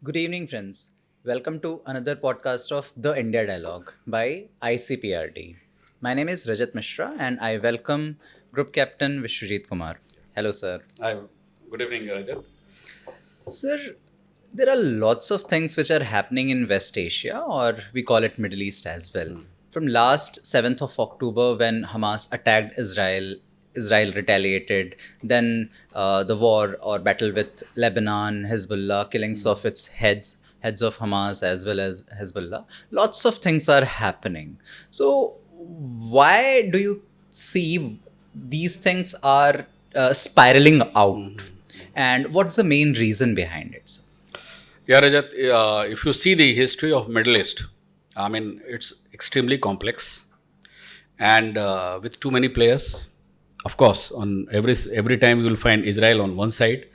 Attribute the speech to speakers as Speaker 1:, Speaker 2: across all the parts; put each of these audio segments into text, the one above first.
Speaker 1: Good evening, friends. Welcome to another podcast of The India Dialogue by ICPRD. My name is Rajat Mishra and I welcome Group Captain Vishwajit Kumar. Hello, sir.
Speaker 2: Hi, good evening, Rajat.
Speaker 1: Sir, there are lots of things which are happening in West Asia, or we call it Middle East as well. From last 7th of October, when Hamas attacked Israel, Israel retaliated. Then the war or battle with Lebanon, Hezbollah, killings of its heads of Hamas as well as Hezbollah. Lots of things are happening. So, why do you see these things are spiraling out? And what's the main reason behind it, sir?
Speaker 2: Yeah, Rajat, if you see the history of Middle East, I mean, it's extremely complex and with too many players. Of course, on every time you will find Israel on one side,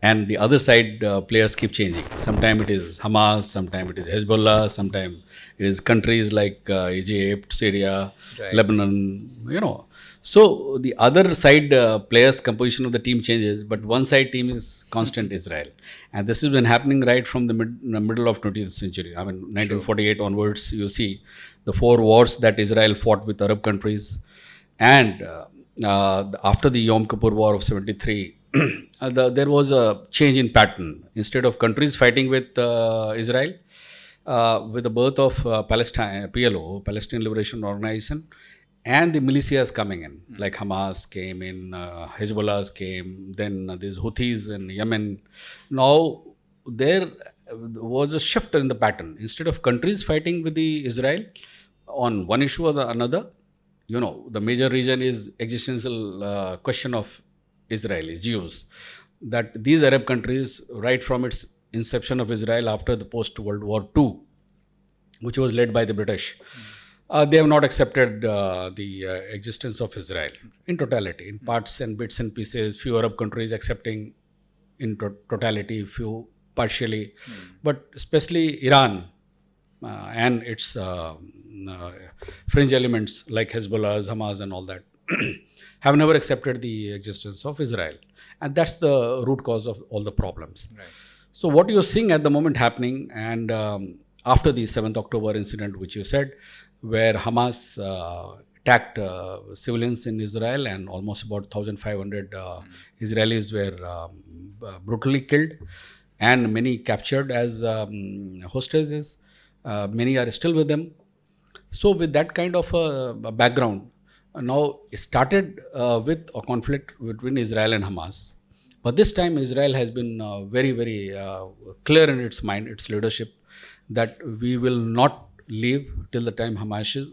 Speaker 2: and the other side players keep changing. Sometimes it is Hamas, sometimes it is Hezbollah, sometimes it is countries like Egypt, Syria,
Speaker 1: Right.
Speaker 2: Lebanon. So the other side players composition of the team changes, but one side team is constant Israel, and this has been happening right from the middle of 20th century. I mean,
Speaker 1: True.
Speaker 2: 1948 onwards, you see the four wars that Israel fought with Arab countries, and after the Yom Kippur War of 73, there was a change in pattern. Instead of countries fighting with Israel, with the birth of Palestine, PLO, Palestinian Liberation Organization, and the militias coming in, like Hamas came in, Hezbollah came, then these Houthis in Yemen. Now, there was a shift in the pattern. Instead of countries fighting with the Israel on one issue or the another, the major reason is existential question of Israelis, Jews, that these Arab countries, right from its inception of Israel after the post World War II, which was led by the British, they have not accepted the existence of Israel in totality, in parts and bits and pieces. Few Arab countries accepting in totality, few partially, but especially Iran and its fringe elements like Hezbollah, Hamas, and all that have never accepted the existence of Israel. And that's the root cause of all the problems.
Speaker 1: Right.
Speaker 2: So, what you're seeing at the moment happening, and after the 7th October incident, which you said, where Hamas attacked civilians in Israel, and almost about 1,500 Israelis were brutally killed, and many captured as hostages. Many are still with them. So, with that kind of a background, now it started with a conflict between Israel and Hamas. But this time, Israel has been very, very clear in its mind, its leadership, that we will not leave till the time Hamas is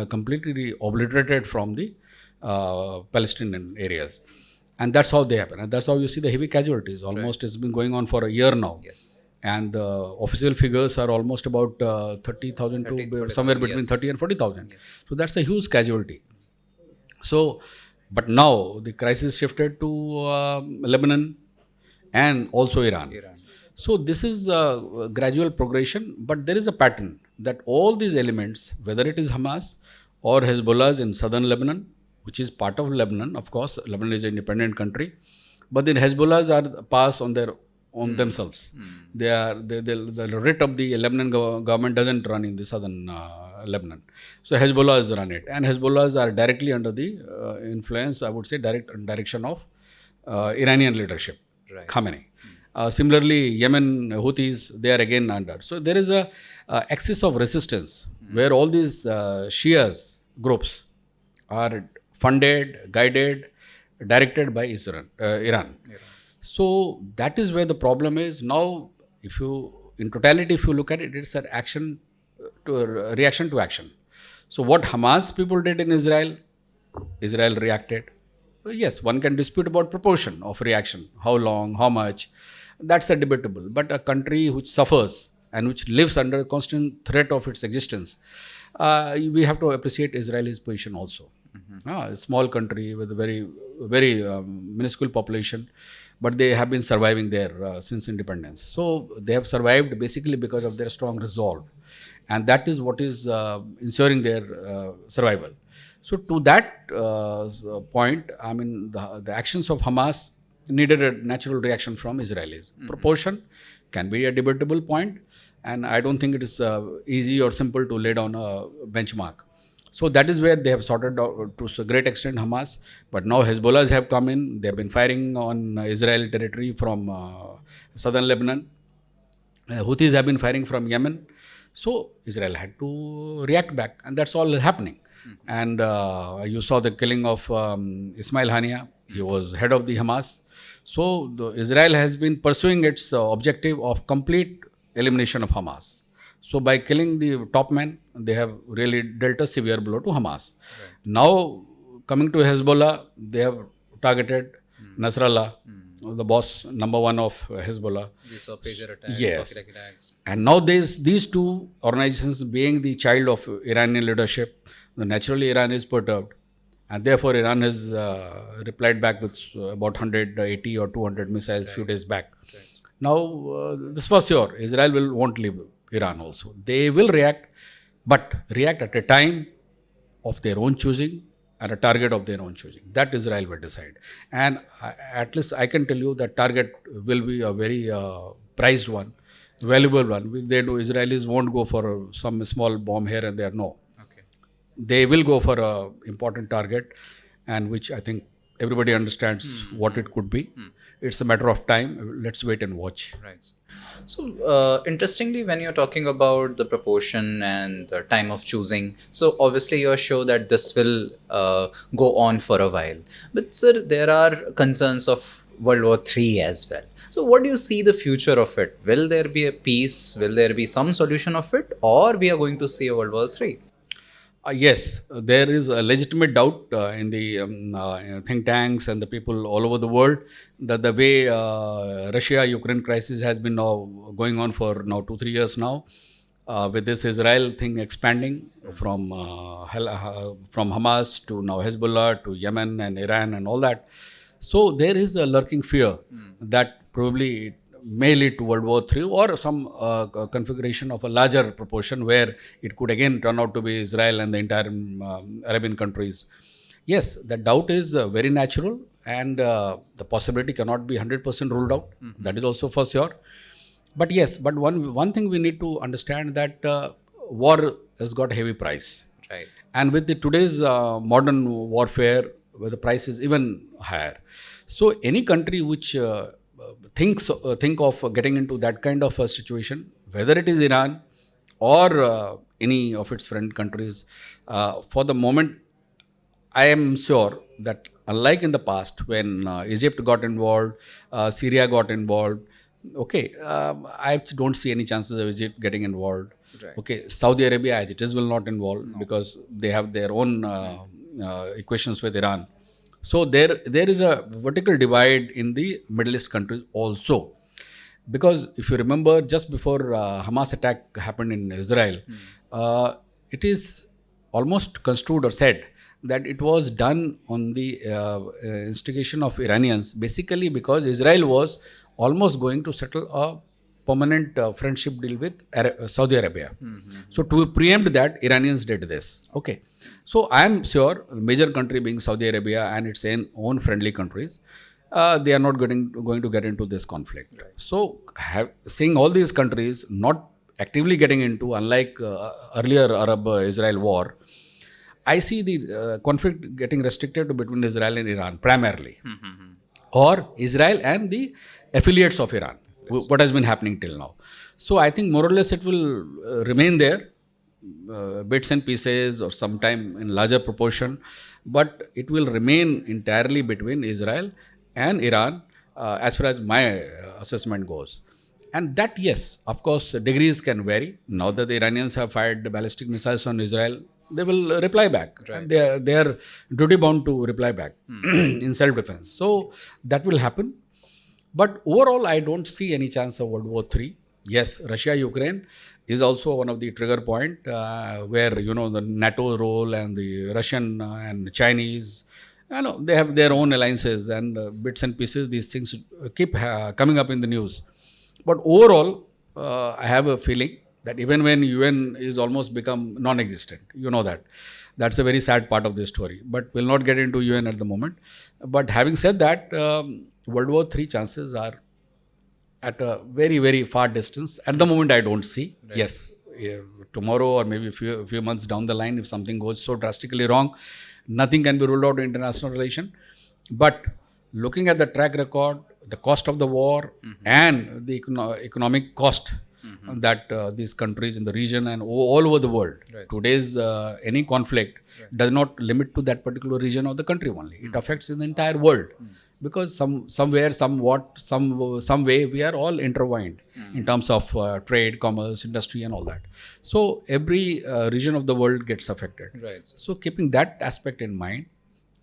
Speaker 2: completely obliterated from the Palestinian areas. And that's how they happen. And that's how you see the heavy casualties. Almost it's been going on for a year now,
Speaker 1: Yes.
Speaker 2: and the official figures are almost about 30,000
Speaker 1: 30 to
Speaker 2: to somewhere
Speaker 1: 40,000.
Speaker 2: between
Speaker 1: Yes.
Speaker 2: 30 and 40,000.
Speaker 1: Yes.
Speaker 2: So that's a huge casualty. So, but now the crisis shifted to Lebanon and also Iran.
Speaker 1: Iran.
Speaker 2: So this is a gradual progression, but there is a pattern that all these elements, whether it is Hamas or Hezbollah in southern Lebanon, which is part of Lebanon, of course, Lebanon is an independent country, but then Hezbollahs are pass on their on themselves. They are the writ of the Lebanon government doesn't run in the southern Lebanon, so Hezbollahs run it, and Hezbollahs are directly under the influence, I would say, direction of Iranian leadership,
Speaker 1: Right.
Speaker 2: Khamenei. Similarly, Yemen Houthis, they are again under. So there is a axis of resistance where all these Shias groups are funded, guided, directed by Iran.
Speaker 1: Iran.
Speaker 2: So that is where the problem is. Now, if you, in totality, if you look at it, it's an action to reaction to action. So what Hamas people did in Israel, Israel reacted. Yes, one can dispute about proportion of reaction, how long, how much. That's a debatable. But a country which suffers and which lives under constant threat of its existence, we have to appreciate Israel's position also. A small country with a very, very minuscule population, but they have been surviving there since independence. So they have survived basically because of their strong resolve, and that is what is ensuring their survival. So to that point, I mean, the actions of Hamas needed a natural reaction from Israelis. Proportion can be a debatable point, and I don't think it is easy or simple to lay down a benchmark. So that is where they have sorted out to a great extent Hamas. But now Hezbollahs have come in. They have been firing on Israel territory from southern Lebanon. Houthis have been firing from Yemen. So Israel had to react back, and that's all happening. And you saw the killing of Ismail Hania. He was head of the Hamas. So Israel has been pursuing its objective of complete elimination of Hamas. So by killing the top man, they have really dealt a severe blow to Hamas. Now coming to Hezbollah, they have targeted Nasrallah, the boss number one of Hezbollah.
Speaker 1: We saw pager attacks,
Speaker 2: Yes.
Speaker 1: rocket attacks.
Speaker 2: And now these two organizations being the child of Iranian leadership, naturally Iran is perturbed. And therefore Iran has replied back with about 180 or 200 missiles few days back. Now, this for sure, Israel won't leave Iran also. They will react, but react at a time of their own choosing and a target of their own choosing. That Israel will decide. And at least I can tell you that target will be a very prized one, valuable one. They do, Israelis won't go for some small bomb here and there. No.
Speaker 1: Okay.
Speaker 2: They will go for a important target, and which I think everybody understands what it could be. It's a matter of time. Let's wait and watch.
Speaker 1: Right. So, interestingly, when you're talking about the proportion and the time of choosing, so obviously you're sure that this will go on for a while. But, sir, there are concerns of World War III as well. So, what do you see the future of it? Will there be a peace? Will there be some solution of it? Or we are going to see a World War III?
Speaker 2: Yes, there is a legitimate doubt in the think tanks and the people all over the world that the way Russia-Ukraine crisis has been now going on for now 2-3 years now, with this Israel thing expanding from Hamas to now Hezbollah to Yemen and Iran and all that. So there is a lurking fear that probably it may lead to World War III or some configuration of a larger proportion where it could again turn out to be Israel and the entire Arabian countries. Yes, the doubt is very natural, and the possibility cannot be 100% ruled out. That is also for sure. But yes, but one thing we need to understand that war has got a heavy price.
Speaker 1: Right.
Speaker 2: And with the today's modern warfare, where the price is even higher. So any country which think of getting into that kind of a situation, whether it is Iran or any of its friend countries, for the moment, I am sure that unlike in the past when Egypt got involved, Syria got involved, okay, I don't see any chances of Egypt getting involved.
Speaker 1: Right.
Speaker 2: Okay, Saudi Arabia as it is will not involve because they have their own equations with Iran. So there is a vertical divide in the Middle East countries also. Because if you remember, just before Hamas attack happened in Israel, it is almost construed or said that it was done on the instigation of Iranians, basically because Israel was almost going to settle a permanent friendship deal with Saudi Arabia. So to preempt that, Iranians did this. Okay. So I am sure, major country being Saudi Arabia and its own friendly countries, they are not going to get into this conflict. Right. So seeing all these countries not actively getting into, unlike earlier Arab-Israel war, I see the conflict getting restricted to between Israel and Iran primarily, or Israel and the affiliates of Iran, what has been happening till now. So I think more or less it will remain there, bits and pieces or sometime in larger proportion, but it will remain entirely between Israel and Iran as far as my assessment goes. And that, yes, of course, degrees can vary. Now that the Iranians have fired ballistic missiles on Israel, they will reply back. Right. And they are duty bound to reply back in self-defense. So that will happen. But overall, I don't see any chance of World War III. Yes, Russia-Ukraine is also one of the trigger point where, the NATO role and the Russian and Chinese, they have their own alliances and bits and pieces. These things keep coming up in the news. But overall, I have a feeling that even when UN is almost become non-existent, that. That's a very sad part of the story. But we'll not get into UN at the moment. But having said that, World War III chances are at a very, very far distance. At the moment, I don't see.
Speaker 1: Right.
Speaker 2: Yes, tomorrow or maybe a few months down the line, if something goes so drastically wrong, nothing can be ruled out in international relation. But looking at the track record, the cost of the war, and the economic cost that these countries in the region and all over the world,
Speaker 1: Right.
Speaker 2: today's any conflict does not limit to that particular region or the country only. It affects in the entire world, because somewhere, somewhat, some way, we are all intertwined in terms of trade, commerce, industry, and all that. So every region of the world gets affected.
Speaker 1: Right.
Speaker 2: So keeping that aspect in mind,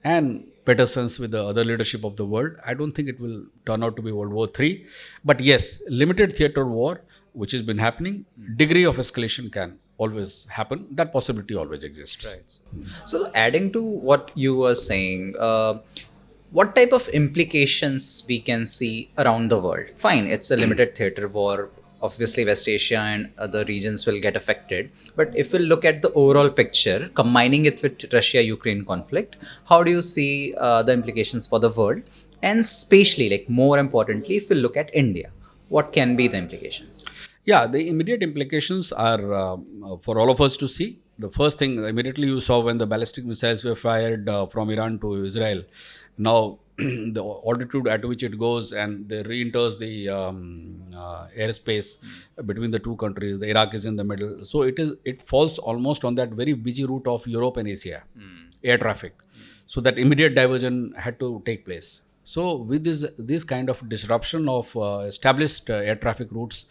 Speaker 2: and better sense with the other leadership of the world, I don't think it will turn out to be World War III. But yes, limited theater war, which has been happening, degree of escalation can always happen. That possibility always exists.
Speaker 1: Right. So, adding to what you were saying, what type of implications we can see around the world? Fine, it's a limited theater war. Obviously, West Asia and other regions will get affected. But if we look at the overall picture, combining it with Russia-Ukraine conflict, how do you see the implications for the world? And spatially, like more importantly, if we look at India, what can be the implications?
Speaker 2: Yeah, the immediate implications are for all of us to see. The first thing immediately you saw when the ballistic missiles were fired from Iran to Israel. Now, the altitude at which it goes and they re-enters the airspace between the two countries. The Iraq is in the middle, so it falls almost on that very busy route of Europe and Asia air traffic. So that immediate diversion had to take place. So with this kind of disruption of established air traffic routes,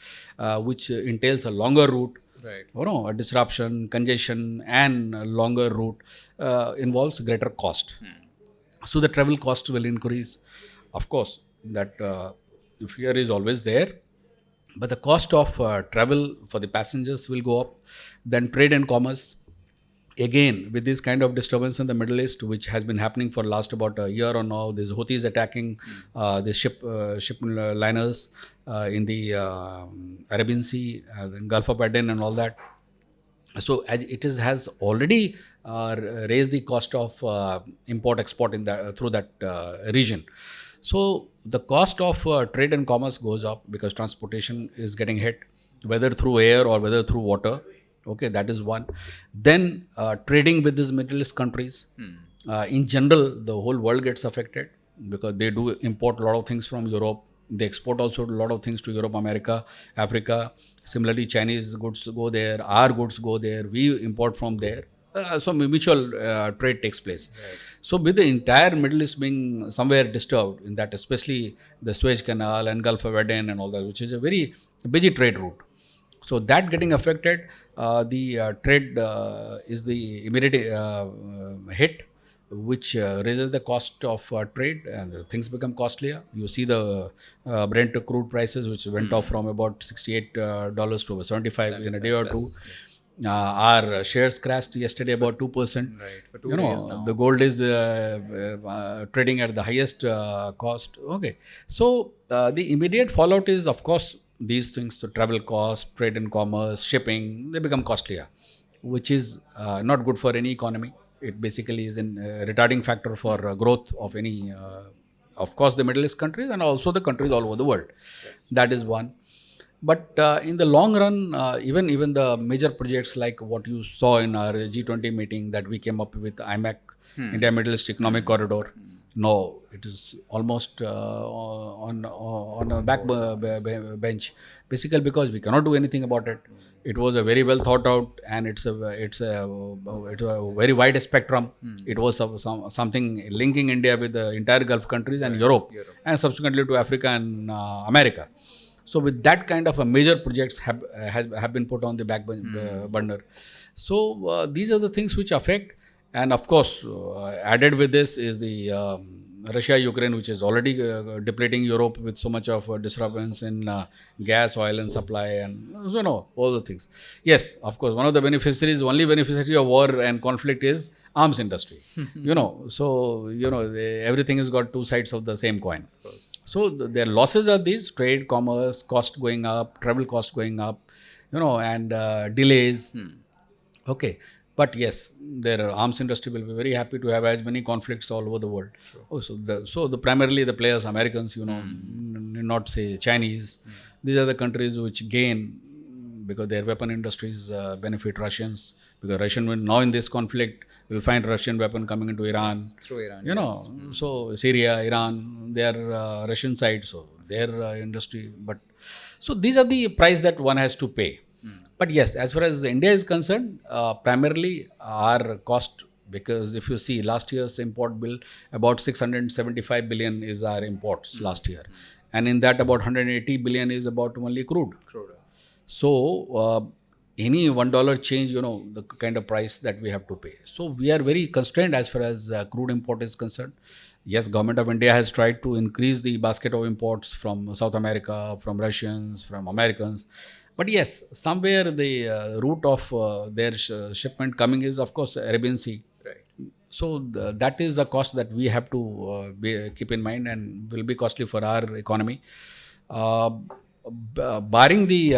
Speaker 2: which entails a longer route,
Speaker 1: Right.
Speaker 2: a disruption, congestion, and a longer route involves greater cost. So the travel cost will increase. Of course, that fear is always there, but the cost of travel for the passengers will go up. Then trade and commerce. Again, with this kind of disturbance in the Middle East, which has been happening for last about a year or now, these Houthis attacking the ship liners in the Arabian Sea, the Gulf of Aden, and all that. So as has already raised the cost of import export in that through that region. So the cost of trade and commerce goes up because transportation is getting hit, whether through air or whether through water. Okay, that is one. Then trading with these Middle East countries, in general, the whole world gets affected because they do import a lot of things from Europe. They export also a lot of things to Europe, America, Africa. Similarly, Chinese goods go there, our goods go there, we import from there. So mutual trade takes place. Right. So with the entire Middle East being somewhere disturbed in that, especially the Suez Canal and Gulf of Aden and all that, which is a very busy trade route. So that getting affected, the trade is the immediate hit, which raises the cost of trade, and things become costlier. You see the Brent crude prices, which went off from about $68 to 75 in a day or two.
Speaker 1: Yes.
Speaker 2: Our shares crashed yesterday about 2%.
Speaker 1: Right, for 2 days now.
Speaker 2: The gold is trading at the highest cost. Okay, so the immediate fallout is, of course, these things: the travel cost, trade and commerce, shipping, they become costlier, which is not good for any economy. It basically is a retarding factor for growth of any, of course, the Middle East countries and also the countries all over the world. That is one. But in the long run, even the major projects like what you saw in our G20 meeting that we came up with, IMEC, India Middle East Economic Corridor, no, it is almost on a back bench, basically because we cannot do anything about it. It was a very well thought out, and it's a very wide spectrum. It was something linking India with the entire Gulf countries and Europe, and subsequently to Africa and America. So with that kind of a major projects have been put on the back burner. So these are the things which affect, and of course added with this is the Russia-Ukraine, which is already depleting Europe with so much of disturbance in gas, oil, and supply, and all the things. Yes, of course, one of the beneficiaries, only beneficiary of war and conflict is arms industry. Everything has got two sides of the same coin. So their losses are these: trade, commerce, cost going up, travel cost going up, and delays. Okay. But yes, their arms industry will be very happy to have as many conflicts all over the world. Oh, so the primarily the players, Americans, not say Chinese. These are the countries which gain because their weapon industries benefit Russians, because Russian will now in this conflict will find Russian weapon coming into Iran.
Speaker 1: Yes, through Iran,
Speaker 2: You
Speaker 1: yes.
Speaker 2: know, so Syria, Iran, they are Russian side, so their industry. But so these are the price that one has to pay. But yes, as far as India is concerned, primarily our cost, because if you see last year's import bill, about 675 billion is our imports last year, and in that about 180 billion is about only crude.
Speaker 1: Crude oil.
Speaker 2: So any $1 change, the kind of price that we have to pay. So we are very constrained as far as crude import is concerned. Yes, government of India has tried to increase the basket of imports from South America, from Russians, from Americans. But yes, somewhere the route of their shipment coming is, of course, Arabian Sea.
Speaker 1: Right.
Speaker 2: So that is a cost that we have to keep in mind and will be costly for our economy. Uh, Barring the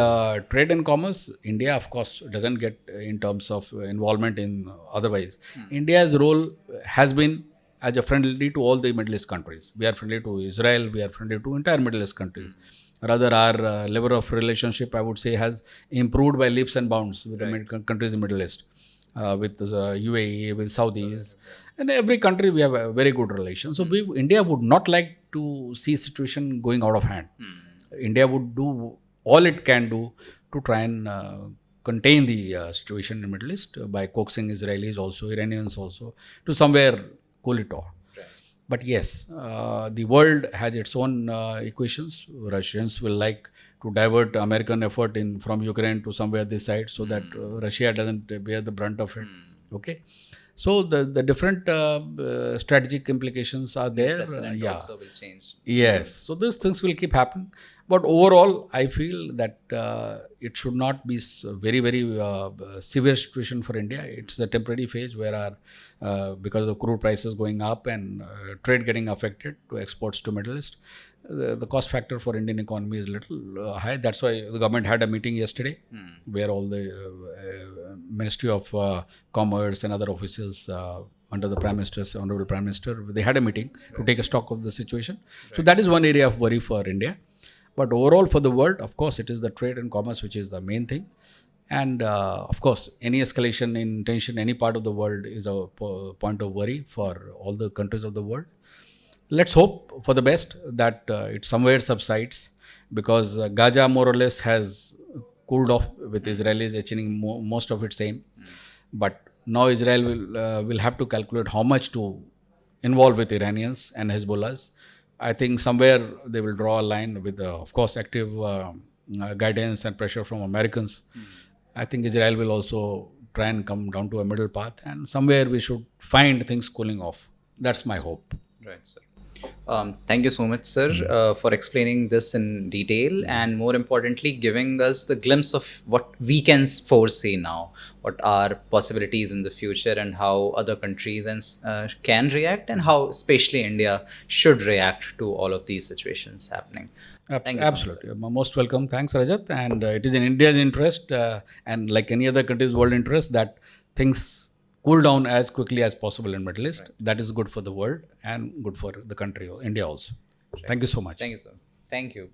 Speaker 2: trade and commerce, India, of course, doesn't get in terms of involvement in otherwise. India's role has been as a friendly to all the Middle East countries. We are friendly to Israel. We are friendly to entire Middle East countries. Rather, our level of relationship, I would say, has improved by leaps and bounds with the countries in Middle East, with UAE, with Saudis, and every country we have a very good relation. So, India would not like to see situation going out of hand. India would do all it can do to try and contain the situation in Middle East by coaxing Israelis also, Iranians also, to somewhere cool it off. But yes, the world has its own equations. Russians will like to divert American effort in from Ukraine to somewhere this side, so that Russia doesn't bear the brunt of it. Okay, so the different strategic implications are there.
Speaker 1: Precedent
Speaker 2: Yeah.
Speaker 1: also will change.
Speaker 2: Yes, so these things will keep happening. But overall, I feel that it should not be very, very severe situation for India. It's a temporary phase where because of the crude prices going up and trade getting affected to exports to Middle East, the cost factor for Indian economy is a little high. That's why the government had a meeting yesterday where all the Ministry of Commerce and other officials under the Prime Minister's Honorable Prime Minister, they had a meeting to take a stock of the situation. So that is one area of worry for India. But overall, for the world, of course, it is the trade and commerce which is the main thing. And of course, any escalation in tension, any part of the world is a point of worry for all the countries of the world. Let's hope for the best that it somewhere subsides, because Gaza more or less has cooled off with Israelis achieving most of its aim. But now Israel will have to calculate how much to involve with Iranians and Hezbollahs. I think somewhere they will draw a line with, of course, active guidance and pressure from Americans. I think Israel will also try and come down to a middle path, and somewhere we should find things cooling off. That's my hope.
Speaker 1: Right, sir. Thank you so much, sir, for explaining this in detail, and more importantly, giving us the glimpse of what we can foresee now, what are possibilities in the future, and how other countries can react, and how especially India should react to all of these situations happening. Thank you so much, sir.
Speaker 2: Absolutely. You're most welcome. Thanks, Rajat. And it is in India's interest, and like any other country's world interest, that things cool down as quickly as possible in Middle East. That is good for the world and good for the country, India also. Thank you so much.
Speaker 1: Thank you, sir. Thank you.